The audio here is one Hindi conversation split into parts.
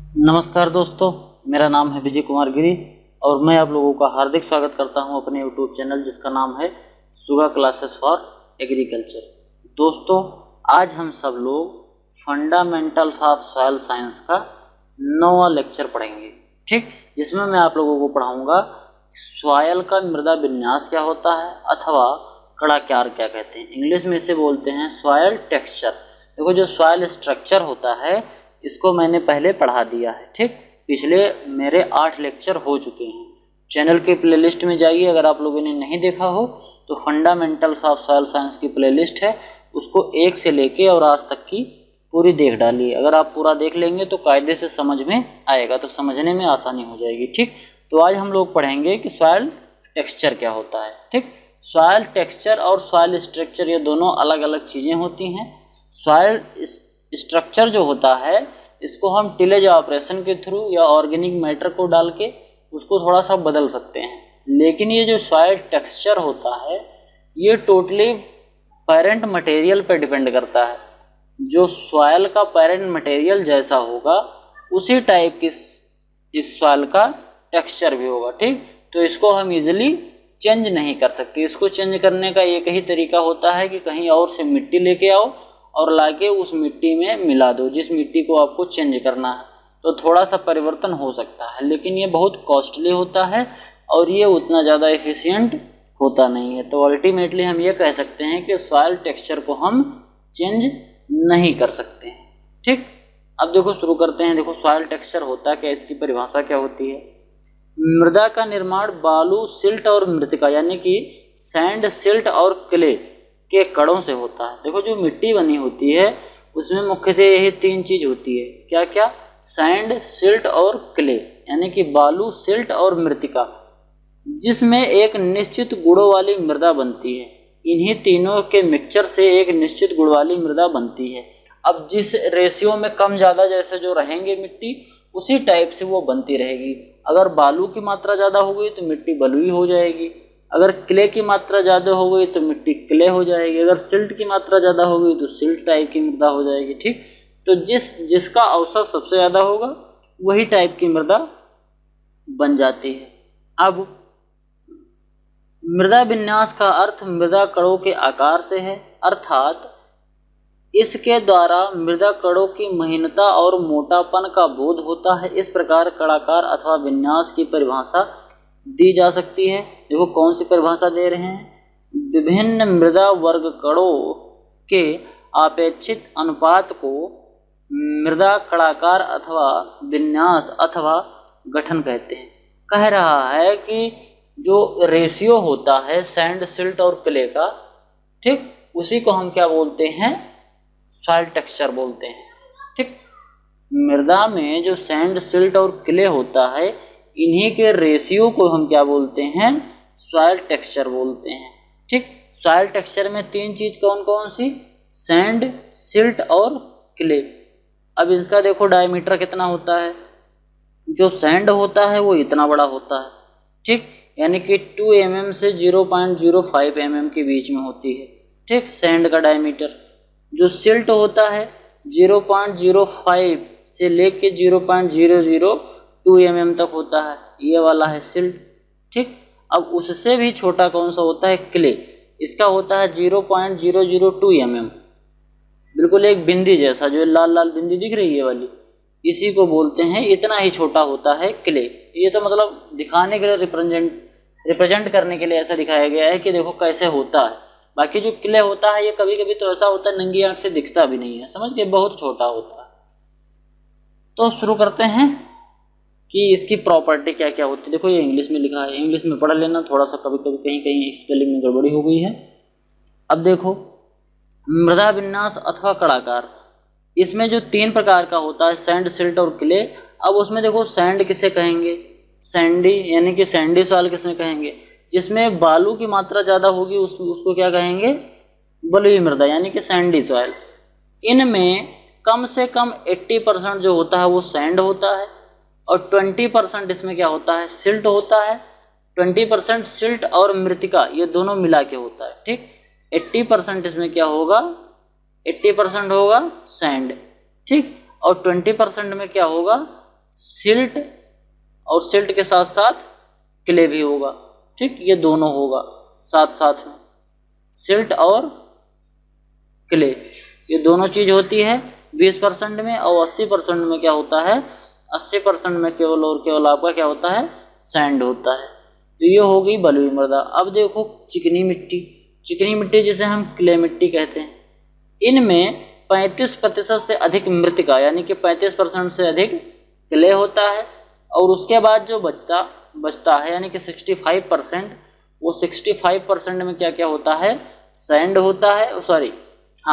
नमस्कार दोस्तों, मेरा नाम है विजय कुमार गिरी और मैं आप लोगों का हार्दिक स्वागत करता हूं अपने यूट्यूब चैनल जिसका नाम है सुगा क्लासेस फॉर एग्रीकल्चर। दोस्तों, आज हम सब लोग फंडामेंटल्स ऑफ सॉइल साइंस का 9वां लेक्चर पढ़ेंगे, ठीक, जिसमें मैं आप लोगों को पढ़ाऊंगा सॉइल का मृदा विन्यास क्या होता है अथवा कड़ाक्यार क्या कहते हैं। इंग्लिश में इसे बोलते हैं सॉइल टेक्सचर। देखो, जो सॉइल स्ट्रक्चर होता है इसको मैंने पहले पढ़ा दिया है, ठीक। पिछले मेरे 8 लेक्चर हो चुके हैं। चैनल के प्लेलिस्ट में जाइए, अगर आप लोगों ने नहीं देखा हो तो फंडामेंटल्स ऑफ सॉइल साइंस की प्लेलिस्ट है, उसको 1 से लेके और आज तक की पूरी देख डालिए। अगर आप पूरा देख लेंगे तो कायदे से समझ में आएगा, तो समझने में आसानी हो जाएगी, ठीक। तो आज हम लोग पढ़ेंगे कि सॉइल टेक्सचर क्या होता है, ठीक। सॉइल टेक्सचर और सॉइल स्ट्रक्चर ये दोनों अलग अलग चीज़ें होती हैं। सॉइल स्ट्रक्चर जो होता है इसको हम टिलेज ऑपरेशन के थ्रू या ऑर्गेनिक मैटर को डाल के उसको थोड़ा सा बदल सकते हैं, लेकिन ये जो सॉइल टेक्सचर होता है ये टोटली पेरेंट मटेरियल पर डिपेंड करता है। जो सॉइल का पेरेंट मटेरियल जैसा होगा उसी टाइप की इस सॉइल का टेक्सचर भी होगा, ठीक। तो इसको हम इजीली चेंज नहीं कर सकते। इसको चेंज करने का एक ही तरीका होता है कि कहीं और से मिट्टी लेके आओ और लाके उस मिट्टी में मिला दो, जिस मिट्टी को आपको चेंज करना है, तो थोड़ा सा परिवर्तन हो सकता है, लेकिन ये बहुत कॉस्टली होता है और ये उतना ज़्यादा एफिशिएंट होता नहीं है। तो अल्टीमेटली हम ये कह सकते हैं कि सॉइल टेक्सचर को हम चेंज नहीं कर सकते हैं, ठीक। अब देखो, शुरू करते हैं। देखो, सॉइल टेक्सचर होता क्या, इसकी परिभाषा क्या होती है। मृदा का निर्माण बालू, सिल्ट और मृतिका यानी कि सैंड, सिल्ट और क्ले के कणों से होता है। देखो, जो मिट्टी बनी होती है उसमें मुख्यतः यही 3 चीज होती है। क्या क्या? सैंड, सिल्ट और क्ले, यानी कि बालू, सिल्ट और मृतिका, जिसमें एक निश्चित गुणों वाली मृदा बनती है। इन्हीं तीनों के मिक्सचर से एक निश्चित गुण वाली मृदा बनती है। अब जिस रेशियो में कम ज़्यादा जैसे जो रहेंगे मिट्टी, उसी टाइप से वो बनती रहेगी। अगर बालू की मात्रा ज़्यादा हो गई तो मिट्टी बलुई हो जाएगी, अगर क्ले की मात्रा ज़्यादा हो गई तो मिट्टी क्ले हो जाएगी, अगर सिल्ट की मात्रा ज़्यादा हो गई तो सिल्ट टाइप की मृदा हो जाएगी, ठीक। तो जिसका औसत सबसे ज़्यादा होगा वही टाइप की मृदा बन जाती है। अब मृदा विन्यास का अर्थ मृदा कणों के आकार से है, अर्थात इसके द्वारा मृदा कणों की महीनता और मोटापन का बोध होता है। इस प्रकार कणाकार अथवा विन्यास की परिभाषा दी जा सकती है। देखो, कौन सी परिभाषा दे रहे हैं। विभिन्न मृदा वर्ग कणों के अपेक्षित अनुपात को मृदा कणाकार अथवा विन्यास अथवा गठन कहते हैं। कह रहा है कि जो रेशियो होता है सैंड, सिल्ट और क्ले का, ठीक, उसी को हम क्या बोलते हैं, सॉइल टेक्सचर बोलते हैं, ठीक। मृदा में जो सैंड, सिल्ट और क्ले होता है, इन्हीं के रेशियो को हम क्या बोलते हैं, सॉइल टेक्सचर बोलते हैं, ठीक। सॉइल टेक्सचर में 3 चीज कौन कौन सी, सैंड, सिल्ट और क्ले। अब इसका देखो डायमीटर कितना होता है। जो सैंड होता है वो इतना बड़ा होता है, ठीक, यानी कि 2 mm से 0.05 mm के बीच में होती है, ठीक, सैंड का डायमीटर। जो सिल्ट होता है 0.05 से लेके 0.002 mm तक होता है, ये वाला है सिल्ट, ठीक। अब उससे भी छोटा कौन सा होता है, क्ले। इसका होता है 0.002 mm, बिल्कुल एक बिंदी जैसा, जो लाल लाल बिंदी दिख रही है वाली, इसी को बोलते हैं। इतना ही छोटा होता है क्ले। ये तो मतलब दिखाने के लिए रिप्रेजेंट करने के लिए ऐसा दिखाया गया है कि देखो कैसे होता है। बाकी जो क्ले होता है ये कभी कभी तो ऐसा होता है नंगी आंख से दिखता भी नहीं है, समझ के, बहुत छोटा होता है। तो शुरू करते हैं कि इसकी प्रॉपर्टी क्या क्या होती है। देखो, ये इंग्लिश में लिखा है, इंग्लिश में पढ़ लेना, थोड़ा सा कभी कभी कहीं कहीं स्पेलिंग में गड़बड़ी हो गई है। अब देखो, मृदा विन्यास अथवा कणाकार, इसमें जो 3 प्रकार का होता है, सैंड, सिल्ट और क्ले। अब उसमें देखो, सैंड किसे कहेंगे, सैंडी, यानी कि सैंडी सॉइल किसमें कहेंगे, जिसमें बालू की मात्रा ज़्यादा होगी उसको क्या कहेंगे, बलुई मृदा, यानी कि सैंडी सॉइल। इनमें कम से कम 80% जो होता है वो सैंड होता है और 20% इसमें क्या होता है, सिल्ट होता है। 20% सिल्ट और मृतिका ये दोनों मिला के होता है, ठीक। 80% इसमें क्या होगा, 80% होगा सैंड, ठीक, और 20% में क्या होगा, सिल्ट और सिल्ट के साथ साथ क्ले भी होगा। ठीक, ये दोनों होगा साथ साथ में, सिल्ट और क्ले, ये दोनों चीज होती है 20% में, और 80% में क्या होता है, 80% में केवल और केवल आपका क्या होता है, सैंड होता है। तो ये हो गई बलुई मृदा। अब देखो चिकनी मिट्टी, चिकनी मिट्टी जिसे हम क्ले मिट्टी कहते हैं, इनमें 35% से अधिक मृतिका यानी कि 35% से अधिक क्ले होता है, और उसके बाद जो बचता है यानी कि 65%, वो 65% में क्या क्या होता है, सैंड होता है,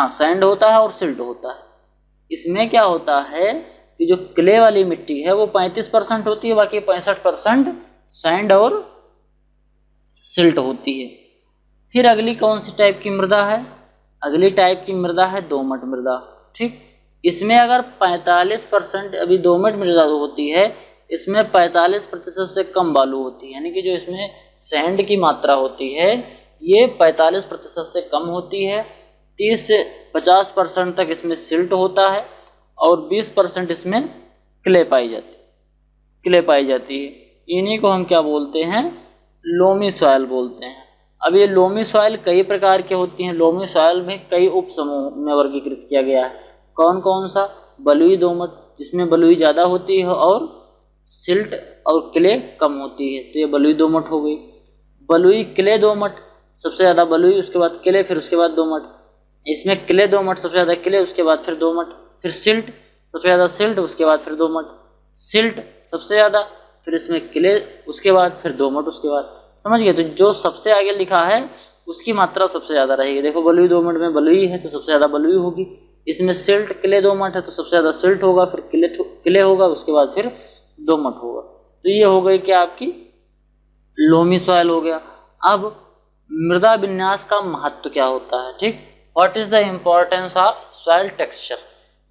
सैंड होता है और सिल्ट होता है। इसमें क्या होता है कि जो क्ले वाली मिट्टी है वो 35% होती है, बाकी 65% सैंड और सिल्ट होती है। फिर अगली कौन सी टाइप की मृदा है, अगली टाइप की मृदा है दोमट मृदा। ठीक, इसमें अगर 45%, अभी दोमट मृदा होती है इसमें 45% से कम बालू होती है, यानी कि जो इसमें सैंड की मात्रा होती है ये 45% से कम होती है। 30 से 50% तक इसमें सिल्ट होता है, और 20% इसमें क्ले पाई जाती है। इन्हीं को हम क्या बोलते हैं, लोमी सॉइल बोलते हैं। अब ये लोमी सॉइल कई प्रकार की होती हैं, लोमी सॉइल में कई उप समूह में वर्गीकृत किया गया है। कौन कौन सा, बलुई दोमट जिसमें बलुई ज़्यादा होती है और सिल्ट और क्ले कम होती है, तो ये बलुई दोमट हो गई। बलुई क्ले दोमट, सबसे ज़्यादा बलुई, उसके बाद क्ले, फिर उसके बाद दोमट। इसमें क्ले दोमट सबसे ज़्यादा क्ले, उसके बाद फिर दोमट, फिर सिल्ट सबसे ज़्यादा सिल्ट, उसके बाद फिर दोमट, सिल्ट सबसे ज़्यादा, फिर इसमें क्ले, उसके बाद फिर दोमट, उसके बाद। समझ गए, तो जो सबसे आगे लिखा है उसकी मात्रा सबसे ज़्यादा रहेगी। देखो बलुई दोमट में बलुई है तो सबसे ज़्यादा बलुई होगी, इसमें सिल्ट क्ले दोमट है तो सबसे ज़्यादा सिल्ट होगा, फिर क्ले होगा, उसके बाद फिर दोमट होगा। तो ये हो गई क्या आपकी लोमी सॉइल हो गया। अब मृदा विन्यास का महत्व क्या होता है। ठीक, what is the importance of soil texture.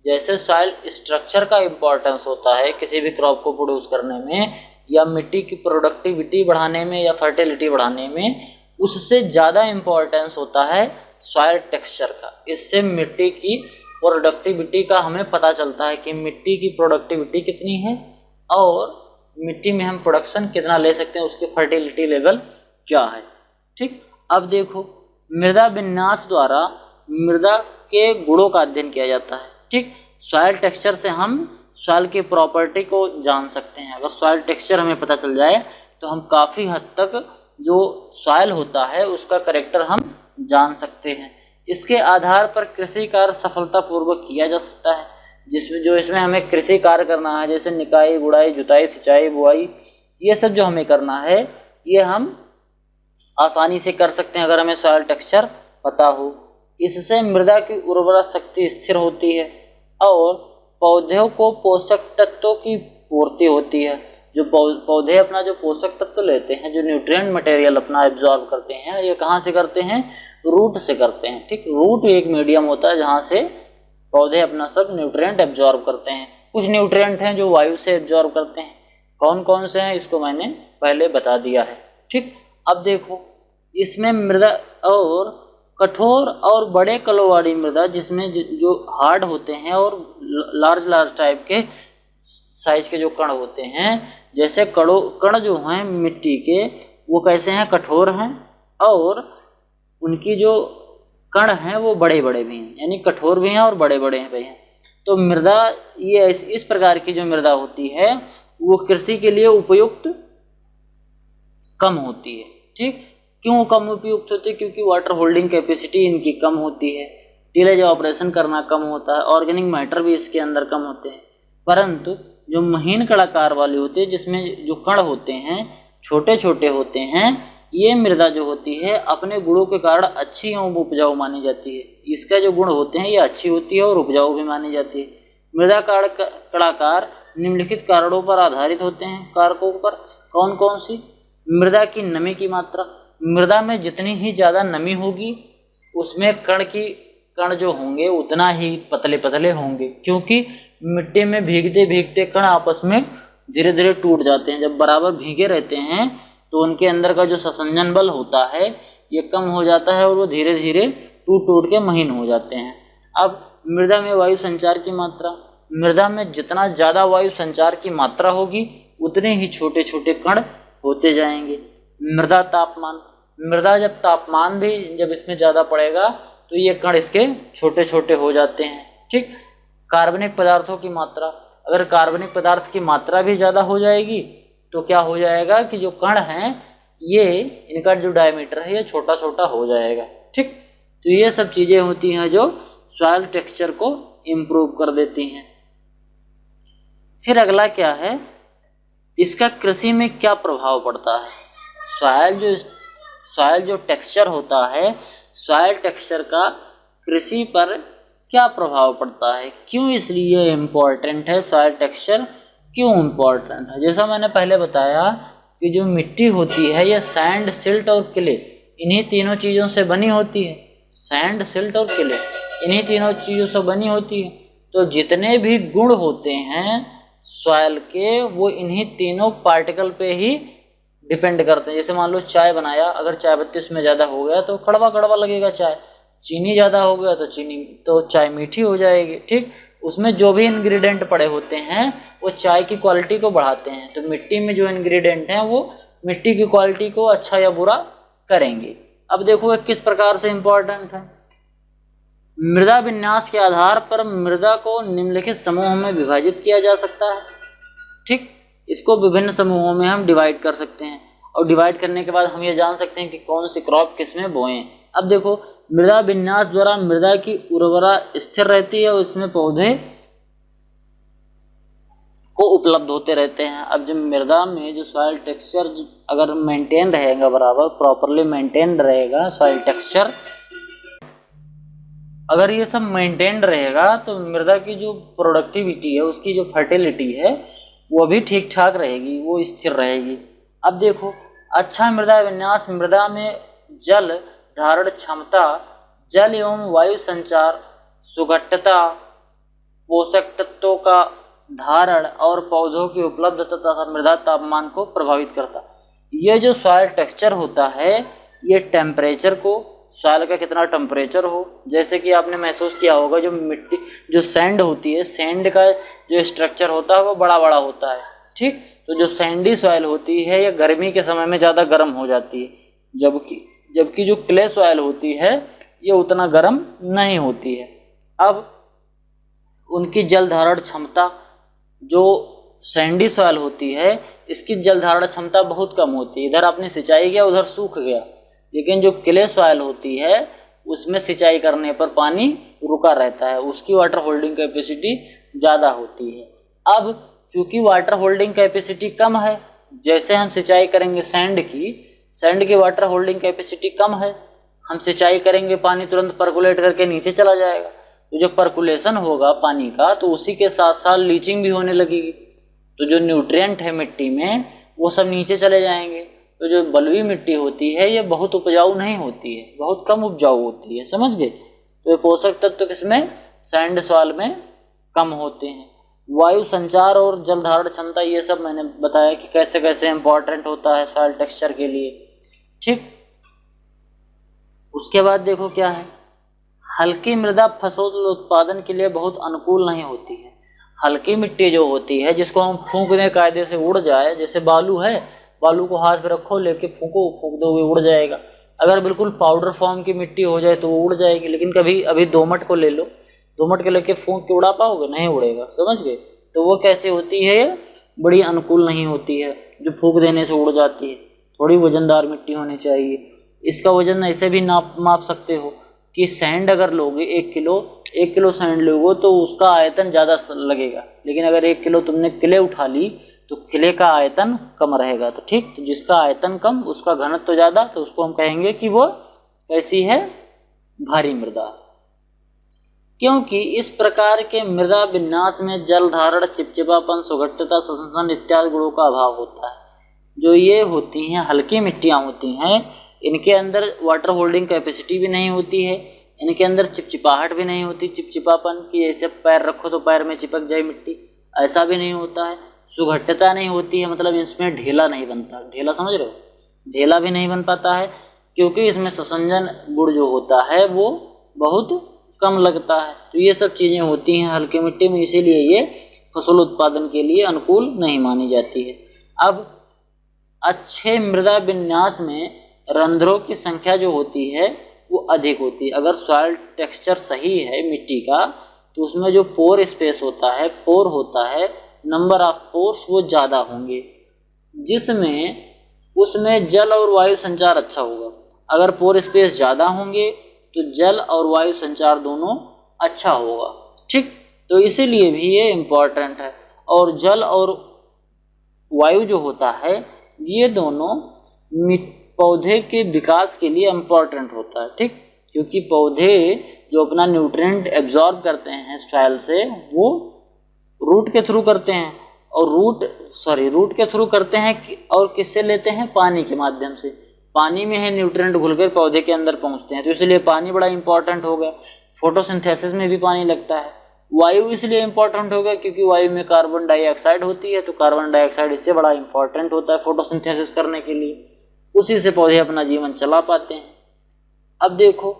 जैसे सॉइल स्ट्रक्चर का इम्पोर्टेंस होता है किसी भी क्रॉप को प्रोड्यूस करने में, या मिट्टी की प्रोडक्टिविटी बढ़ाने में, या फर्टिलिटी बढ़ाने में, उससे ज़्यादा इम्पोर्टेंस होता है सॉइल टेक्सचर का। इससे मिट्टी की प्रोडक्टिविटी का हमें पता चलता है कि मिट्टी की प्रोडक्टिविटी कितनी है और मिट्टी में हम प्रोडक्शन कितना ले सकते हैं, उसकी फर्टिलिटी लेवल क्या है। ठीक, अब देखो मृदा विन्यास द्वारा मृदा के गुणों का अध्ययन किया जाता है। ठीक, सॉइल टेक्सचर से हम सॉइल की प्रॉपर्टी को जान सकते हैं। अगर सॉइल टेक्सचर हमें पता चल जाए तो हम काफ़ी हद तक जो सॉइल होता है उसका कैरेक्टर हम जान सकते हैं। इसके आधार पर कृषि कार्य सफलतापूर्वक किया जा सकता है, इसमें हमें कृषि कार्य करना है, जैसे निकाई, गुड़ाई, जुताई, सिंचाई, बुआई, ये सब जो हमें करना है ये हम आसानी से कर सकते हैं अगर हमें सॉइल टेक्सचर पता हो। इससे मृदा की उर्वरा शक्ति स्थिर होती है और पौधों को पोषक तत्वों की पूर्ति होती है। जो पौधे अपना जो पोषक तत्व लेते हैं, जो न्यूट्रिएंट मटेरियल अपना एब्जॉर्ब करते हैं, ये कहाँ से करते हैं, रूट से करते हैं। ठीक, रूट एक मीडियम होता है जहाँ से पौधे अपना सब न्यूट्रिएंट एब्जॉर्ब करते हैं। कुछ न्यूट्रिएंट हैं जो वायु से एब्जॉर्ब करते हैं, कौन कौन से हैं इसको मैंने पहले बता दिया है। ठीक, अब देखो इसमें मृदा और कठोर और बड़े कणों वाली मृदा, जिसमें जो हार्ड होते हैं और लार्ज टाइप के साइज के जो कण होते हैं, जैसे कण जो हैं मिट्टी के वो कैसे हैं, कठोर हैं, और उनकी जो कण हैं वो बड़े बड़े भी हैं, यानी कठोर भी हैं और बड़े बड़े भी हैं। तो मृदा ये इस प्रकार की जो मृदा होती है वो कृषि के लिए उपयुक्त कम होती है। ठीक, क्यों कम उपयुक्त होती है, क्योंकि वाटर होल्डिंग कैपेसिटी इनकी कम होती है, टिलेज ऑपरेशन करना कम होता है, ऑर्गेनिक मैटर भी इसके अंदर कम होते हैं। परंतु जो महीन कणाकार वाली होती है, जिसमें जो कण होते हैं छोटे छोटे होते हैं, ये मृदा जो होती है अपने गुणों के कारण अच्छी एवं उपजाऊ मानी जाती है। इसका जो गुण होते हैं ये अच्छी होती है और उपजाऊ भी मानी जाती है। मृदा कणाकार निम्नलिखित कारणों पर आधारित होते हैं। कारकों पर कौन कौन सी, मृदा की नमी की मात्रा, मृदा में जितनी ही ज़्यादा नमी होगी उसमें कण जो होंगे उतना ही पतले पतले होंगे, क्योंकि मिट्टी में भीगते भीगते कण आपस में धीरे धीरे टूट जाते हैं। जब बराबर भीगे रहते हैं तो उनके अंदर का जो संसंजन बल होता है ये कम हो जाता है और वो धीरे धीरे टूट के महीन हो जाते हैं। अब मृदा में वायु संचार की मात्रा, मृदा में जितना ज़्यादा वायु संचार की मात्रा होगी उतने ही छोटे छोटे कण होते जाएंगे। मृदा तापमान, मृदा जब तापमान भी जब इसमें ज़्यादा पड़ेगा तो ये कण इसके छोटे छोटे हो जाते हैं। ठीक। कार्बनिक पदार्थों की मात्रा, अगर कार्बनिक पदार्थ की मात्रा भी ज़्यादा हो जाएगी तो क्या हो जाएगा कि जो कण हैं ये इनका जो डायमीटर है ये छोटा छोटा हो जाएगा। ठीक। तो ये सब चीज़ें होती हैं जो सॉइल टेक्सचर को इम्प्रूव कर देती हैं। फिर अगला क्या है, इसका कृषि में क्या प्रभाव पड़ता है। सॉइल जो टेक्सचर होता है, सॉइल टेक्सचर का कृषि पर क्या प्रभाव पड़ता है, क्यों इसलिए इम्पोर्टेंट है, सॉइल टेक्सचर क्यों इम्पोर्टेंट है। जैसा मैंने पहले बताया कि जो मिट्टी होती है ये सैंड, सिल्ट और क्ले, इन्हीं तीनों चीज़ों से बनी होती है। सैंड, सिल्ट और क्ले इन्हीं तीनों चीज़ों से बनी होती है। तो जितने भी गुण होते हैं सॉइल के वो इन्हीं तीनों पार्टिकल पे ही डिपेंड करते हैं। जैसे मान लो चाय बनाया, अगर चाय पत्ती उसमें ज़्यादा हो गया तो कड़वा कड़वा लगेगा चाय, चीनी ज़्यादा हो गया तो चाय मीठी हो जाएगी। ठीक। उसमें जो भी इंग्रेडिएंट पड़े होते हैं वो चाय की क्वालिटी को बढ़ाते हैं। तो मिट्टी में जो इंग्रेडिएंट हैं वो मिट्टी की क्वालिटी को अच्छा या बुरा करेंगे। अब देखो किस प्रकार से इम्पोर्टेंट है। मृदा विन्यास के आधार पर मृदा को निम्नलिखित समूहों में विभाजित किया जा सकता है। ठीक। इसको विभिन्न समूहों में हम डिवाइड कर सकते हैं और डिवाइड करने के बाद हम ये जान सकते हैं कि कौन सी क्रॉप किस में बोएं। अब देखो मृदा विन्यास द्वारा मृदा की उर्वरता स्थिर रहती है और इसमें पौधे को उपलब्ध होते रहते हैं। अब जब मृदा में जो सॉइल टेक्सचर अगर मेंटेन रहेगा, बराबर प्रॉपरली मेंटेन रहेगा सॉइल टेक्सचर, अगर ये सब मेंटेन रहेगा तो मृदा की जो प्रोडक्टिविटी है, उसकी जो फर्टिलिटी है वो भी ठीक ठाक रहेगी, वो स्थिर रहेगी। अब देखो अच्छा मृदा विन्यास मृदा में जल धारण क्षमता, जल एवं वायु संचार, सुघट्टता, पोषक तत्वों का धारण और पौधों की उपलब्धता तथा मृदा तापमान को प्रभावित करता है। ये जो सॉइल टेक्सचर होता है ये टेम्परेचर को, सॉइल का कितना टेम्परेचर हो, जैसे कि आपने महसूस किया होगा जो मिट्टी जो सैंड होती है, सैंड का जो स्ट्रक्चर होता है वो बड़ा बड़ा होता है। ठीक। तो जो सैंडी सॉइल होती है ये गर्मी के समय में ज़्यादा गर्म हो जाती है, जबकि जो क्ले सॉइल होती है ये उतना गर्म नहीं होती है। अब उनकी जल धारण क्षमता, जो सैंडी सॉइल होती है इसकी जल धारण क्षमता बहुत कम होती है, इधर आपने सिंचाई किया उधर सूख गया, लेकिन जो क्ले सॉइल होती है उसमें सिंचाई करने पर पानी रुका रहता है, उसकी वाटर होल्डिंग कैपेसिटी ज़्यादा होती है। अब चूँकि वाटर होल्डिंग कैपेसिटी कम है, जैसे हम सिंचाई करेंगे सैंड की वाटर होल्डिंग कैपेसिटी कम है, हम सिंचाई करेंगे पानी तुरंत पर्कुलेट करके नीचे चला जाएगा। तो जो पर्कुलेशन होगा पानी का तो उसी के साथ साथ लीचिंग भी होने लगेगी, तो जो न्यूट्रिएंट है मिट्टी में वो सब नीचे चले जाएंगे। तो जो बलुई मिट्टी होती है ये बहुत उपजाऊ नहीं होती है, बहुत कम उपजाऊ होती है, समझ गए। तो ये पोषक तत्व किसमें, सैंड सॉइल में कम होते हैं। वायु संचार और जल धारण क्षमता, ये सब मैंने बताया कि कैसे कैसे इंपॉर्टेंट होता है सॉइल टेक्सचर के लिए। ठीक। उसके बाद देखो क्या है, हल्की मृदा फसल उत्पादन के लिए बहुत अनुकूल नहीं होती है। हल्की मिट्टी जो होती है जिसको हम फूंक दें कायदे से उड़ जाए, जैसे बालू है, बालू को हाथ में रखो लेके फूंक दोगे उड़ जाएगा। अगर बिल्कुल पाउडर फॉर्म की मिट्टी हो जाए तो वो उड़ जाएगी, लेकिन कभी अभी दोमट को ले लो, दोमट के लेके फूंक के उड़ा पाओगे, नहीं उड़ेगा, समझ गए। तो वो कैसे होती है, बड़ी अनुकूल नहीं होती है, जो फूंक देने से उड़ जाती है। थोड़ी वजनदार मिट्टी होनी चाहिए। इसका वजन ऐसे भी माप सकते हो कि सैंड अगर लोगे 1 किलो सैंड लोगे तो उसका आयतन ज़्यादा लगेगा, लेकिन अगर 1 किलो तुमने क्ले उठा ली तो क्ले का आयतन कम रहेगा। तो ठीक, तो जिसका आयतन कम उसका घनत्व तो ज़्यादा, तो उसको हम कहेंगे कि वो कैसी है, भारी मृदा। क्योंकि इस प्रकार के मृदा विन्यास में जल धारण, चिपचिपापन, सुघट्टता, संसन इत्यादि गुणों का अभाव होता है। जो ये होती हैं हल्की मिट्टियाँ होती हैं, इनके अंदर वाटर होल्डिंग कैपेसिटी भी नहीं होती है, इनके अंदर चिपचिपाहट भी नहीं होती, चिपचिपापन कि ऐसे पैर रखो तो पैर में चिपक जाए मिट्टी, ऐसा भी नहीं होता है। सुघट्टता नहीं होती है, मतलब इसमें ढेला नहीं बनता, ढेला समझ रहे हो, ढेला भी नहीं बन पाता है, क्योंकि इसमें संसंजन गुण जो होता है वो बहुत कम लगता है। तो ये सब चीज़ें होती हैं हल्की मिट्टी में, इसीलिए ये फसल उत्पादन के लिए अनुकूल नहीं मानी जाती है। अब अच्छे मृदा विन्यास में रंध्रों की संख्या जो होती है वो अधिक होती है। अगर सॉइल टेक्सचर सही है मिट्टी का तो उसमें जो पोर स्पेस होता है, पोर होता है, नंबर ऑफ पोर्स वो ज़्यादा होंगे, जिसमें उसमें जल और वायु संचार अच्छा होगा। अगर पोर स्पेस ज़्यादा होंगे तो जल और वायु संचार दोनों अच्छा होगा। ठीक, तो इसीलिए भी ये इम्पॉर्टेंट है। और जल और वायु जो होता है ये दोनों पौधे के विकास के लिए इम्पॉर्टेंट होता है। ठीक, क्योंकि पौधे जो अपना न्यूट्रिएंट एब्जॉर्ब करते हैं सॉइल से वो रूट के थ्रू करते हैं, और रूट के थ्रू करते हैं और किससे लेते हैं? पानी के माध्यम से। पानी में है न्यूट्रिएंट घुलकर पौधे के अंदर पहुंचते हैं, तो इसलिए पानी बड़ा इंपॉर्टेंट हो गया। फोटोसिंथेसिस में भी पानी लगता है। वायु इसलिए इंपॉर्टेंट हो गया क्योंकि वायु में कार्बन डाइऑक्साइड होती है, तो कार्बन डाइऑक्साइड इससे बड़ा इंपॉर्टेंट होता है फोटोसिंथेसिस करने के लिए, उसी से पौधे अपना जीवन चला पाते हैं। अब देखो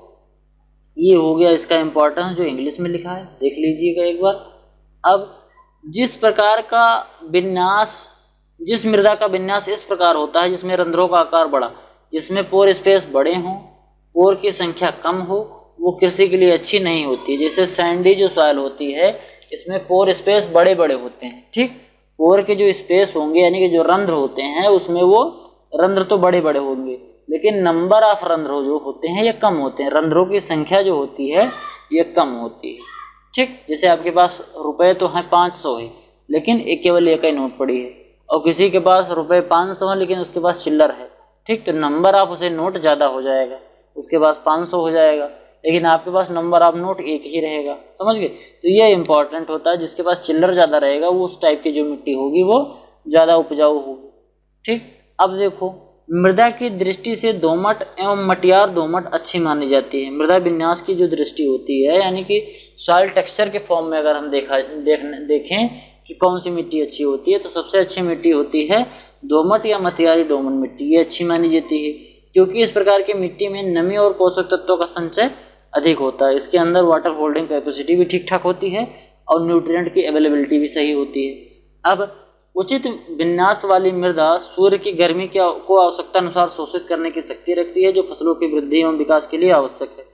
ये हो गया इसका इम्पोर्टेंस जो इंग्लिश में लिखा है, देख लीजिएगा एक बार। अब जिस मृदा का विन्यास इस प्रकार होता है जिसमें रंध्रों का आकार बड़ा, जिसमें पोर स्पेस बड़े हों, पोर की संख्या कम हो, वो कृषि के लिए अच्छी नहीं होती। जैसे सैंडी जो सॉइल होती है इसमें पोर स्पेस बड़े बड़े होते हैं। ठीक, पोर के जो स्पेस होंगे यानी कि जो रंध्र होते हैं उसमें वो रंध्र तो बड़े बड़े होंगे, लेकिन नंबर ऑफ रंध्र जो होते हैं ये कम होते हैं। रंध्रों की संख्या जो होती है ये कम होती है। ठीक, जैसे आपके पास रुपए तो हैं 500 है लेकिन केवल एक ही नोट पड़ी है, और किसी के पास रुपए 500 है लेकिन उसके पास चिल्लर है। ठीक, तो नंबर ऑफ उसे नोट ज़्यादा हो जाएगा, उसके पास 500 हो जाएगा, लेकिन आपके पास नंबर ऑफ नोट एक ही रहेगा। समझ गए? तो ये इंपॉर्टेंट होता है, जिसके पास चिल्लर ज़्यादा रहेगा वो उस टाइप की जो मिट्टी होगी वो ज़्यादा उपजाऊ होगी। ठीक, अब देखो मृदा की दृष्टि से दोमट एवं मटियार दोमट अच्छी मानी जाती है। मृदा विन्यास की जो दृष्टि होती है यानी कि सॉइल टेक्सचर के फॉर्म में अगर हम देखें कि कौन सी मिट्टी अच्छी होती है, तो सबसे अच्छी मिट्टी होती है दोमट या मटियारी दोमट मिट्टी। ये अच्छी मानी जाती है क्योंकि इस प्रकार की मिट्टी में नमी और पोषक तत्वों का संचय अधिक होता है। इसके अंदर वाटर होल्डिंग कैपेसिटी भी ठीक ठाक होती है और न्यूट्रिएंट की अवेलेबिलिटी भी सही होती है। अब उचित विन्यास वाली मृदा सूर्य की गर्मी को आवश्यकता अनुसार शोषित करने की शक्ति रखती है, जो फसलों की वृद्धि एवं विकास के लिए आवश्यक है।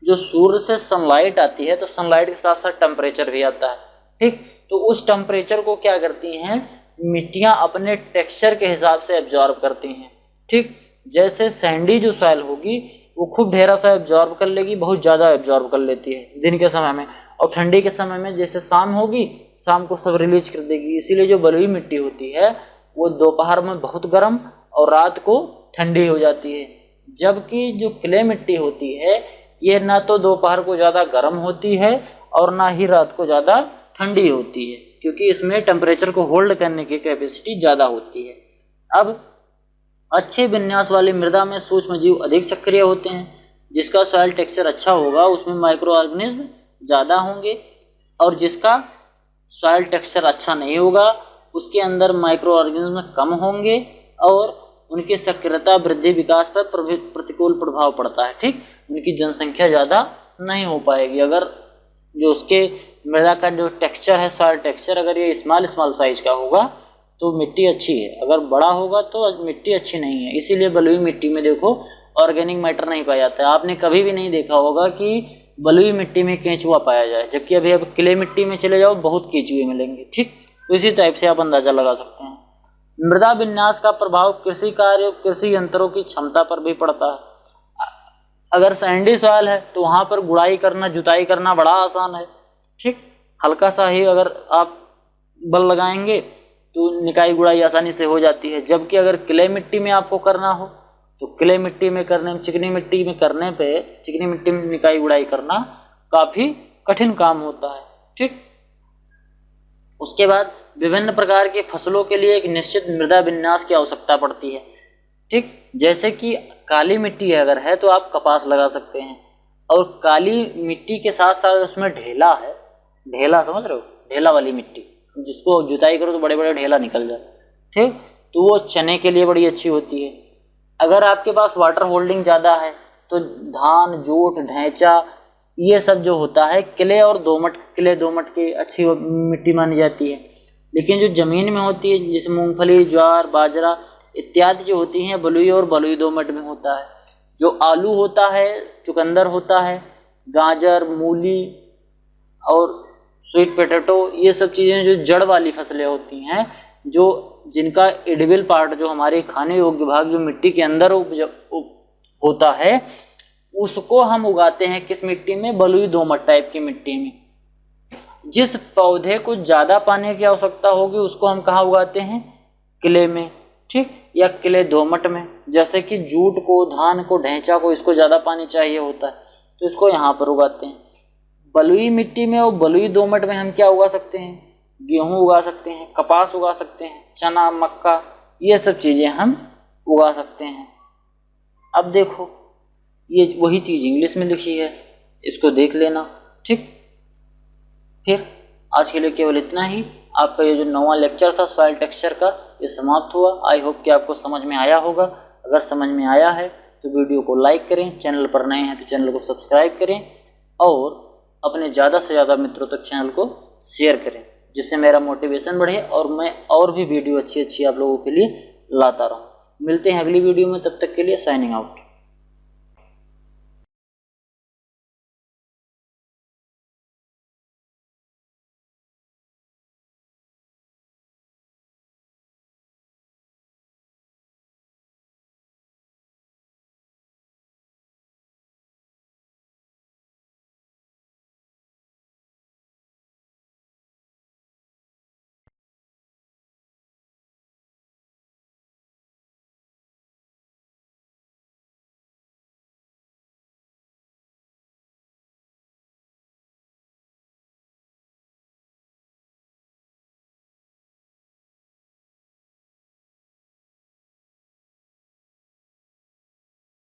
जो सूर्य से सनलाइट आती है तो सनलाइट के साथ साथ टेम्परेचर भी आता है। ठीक, तो उस टेम्परेचर को क्या करती हैं मिट्टियां अपने टेक्सचर के हिसाब से एब्जॉर्ब करती हैं। ठीक, जैसे सैंडी जो सॉइल होगी वो खूब ढेरा सा एब्जॉर्ब कर लेगी, बहुत ज़्यादा एब्जॉर्ब कर लेती है दिन के समय में, और ठंडी के समय में जैसे शाम होगी शाम को सब रिलीज कर देगी। इसीलिए जो बलुई मिट्टी होती है वो दोपहर में बहुत गर्म और रात को ठंडी हो जाती है, जबकि जो क्ले मिट्टी होती है ये ना तो दोपहर को ज़्यादा गर्म होती है और ना ही रात को ज़्यादा ठंडी होती है, क्योंकि इसमें टेम्परेचर को होल्ड करने की कैपेसिटी ज़्यादा होती है। अब अच्छे विन्यास वाली मृदा में सूक्ष्म जीव अधिक सक्रिय होते हैं। जिसका सॉइल टेक्सचर अच्छा होगा उसमें माइक्रो ऑर्गेनिज्म ज़्यादा होंगे, और जिसका सॉइल टेक्सचर अच्छा नहीं होगा उसके अंदर माइक्रो ऑर्गेनिज्म कम होंगे और उनकी सक्रियता वृद्धि विकास पर प्रतिकूल प्रभाव पड़ता है। ठीक, उनकी जनसंख्या ज़्यादा नहीं हो पाएगी। अगर जो उसके मृदा का जो टेक्सचर है सॉइल टेक्सचर अगर ये स्मॉल साइज का होगा तो मिट्टी अच्छी है, अगर बड़ा होगा तो मिट्टी अच्छी नहीं है। इसीलिए बलुई मिट्टी में देखो ऑर्गेनिक मैटर नहीं पाया जाता है। आपने कभी भी नहीं देखा होगा कि बलुई मिट्टी में केंचुआ पाया जाए, जबकि अभी अब क्ले मिट्टी में चले जाओ बहुत केंचुए मिलेंगे। ठीक, तो इसी टाइप से आप अंदाजा लगा सकते हैं। मृदा विन्यास का प्रभाव कृषि कार्य कृषि यंत्रों की क्षमता पर भी पड़ता है। अगर सैंडी सॉइल है तो वहाँ पर गुड़ाई करना जुताई करना बड़ा आसान है। ठीक, हल्का सा ही अगर आप बल लगाएंगे तो निकाई गुड़ाई आसानी से हो जाती है, जबकि अगर क्ले मिट्टी में आपको करना हो तो क्ले मिट्टी में करने में चिकनी मिट्टी में निकाई गुड़ाई करना काफ़ी कठिन काम होता है। ठीक, उसके बाद विभिन्न प्रकार के फसलों के लिए एक निश्चित मृदा विन्यास की आवश्यकता पड़ती है। ठीक, जैसे कि काली मिट्टी अगर है तो आप कपास लगा सकते हैं, और काली मिट्टी के साथ साथ उसमें ढेला है, ढेला समझ रहे हो, ढेला वाली मिट्टी जिसको जुताई करो तो बड़े बड़े ढेला निकल जाए। ठीक, तो वो चने के लिए बड़ी अच्छी होती है। अगर आपके पास वाटर होल्डिंग ज़्यादा है तो धान जोट ढैंचा ये सब जो होता है क्ले और दोमट, क्ले दोमट की अच्छी मिट्टी मानी जाती है। लेकिन जो ज़मीन में होती है जैसे मूंगफली, ज्वार, बाजरा इत्यादि जो होती हैं बलुई और बलुई दोमट में होता है। जो आलू होता है, चुकंदर होता है, गाजर, मूली और स्वीट पोटैटो, ये सब चीज़ें जो जड़ वाली फसलें होती हैं, जो जिनका एडिबल पार्ट जो हमारे खाने योग्य भाग जो मिट्टी के अंदर होता है, उसको हम उगाते हैं किस मिट्टी में? बलुई दोमट टाइप की मिट्टी में। जिस पौधे को ज़्यादा पानी की आवश्यकता होगी उसको हम कहाँ उगाते हैं? क्ले में, ठीक, या क्ले दोमट में। जैसे कि जूट को, धान को, ढैंचा को, इसको ज़्यादा पानी चाहिए होता है तो इसको यहाँ पर उगाते हैं। बलुई मिट्टी में और बलुई दोमट में हम क्या उगा सकते हैं? गेहूँ उगा सकते हैं, कपास उगा सकते हैं, चना, मक्का, ये सब चीज़ें हम उगा सकते हैं। अब देखो ये वही चीज़ इंग्लिश में लिखी है, इसको देख लेना, ठीक। फिर आज के लिए केवल इतना ही। आपका ये जो 9वां लेक्चर था सॉइल टेक्सचर का, ये समाप्त हुआ। आई होप कि आपको समझ में आया होगा। अगर समझ में आया है तो वीडियो को लाइक करें, चैनल पर नए हैं तो चैनल को सब्सक्राइब करें और अपने ज़्यादा से ज़्यादा मित्रों तक चैनल को शेयर करें, जिससे मेरा मोटिवेशन बढ़े और मैं और भी वीडियो अच्छी अच्छी आप लोगों के लिए लाता रहूँ। मिलते हैं अगली वीडियो में, तब तक के लिए साइनिंग आउट।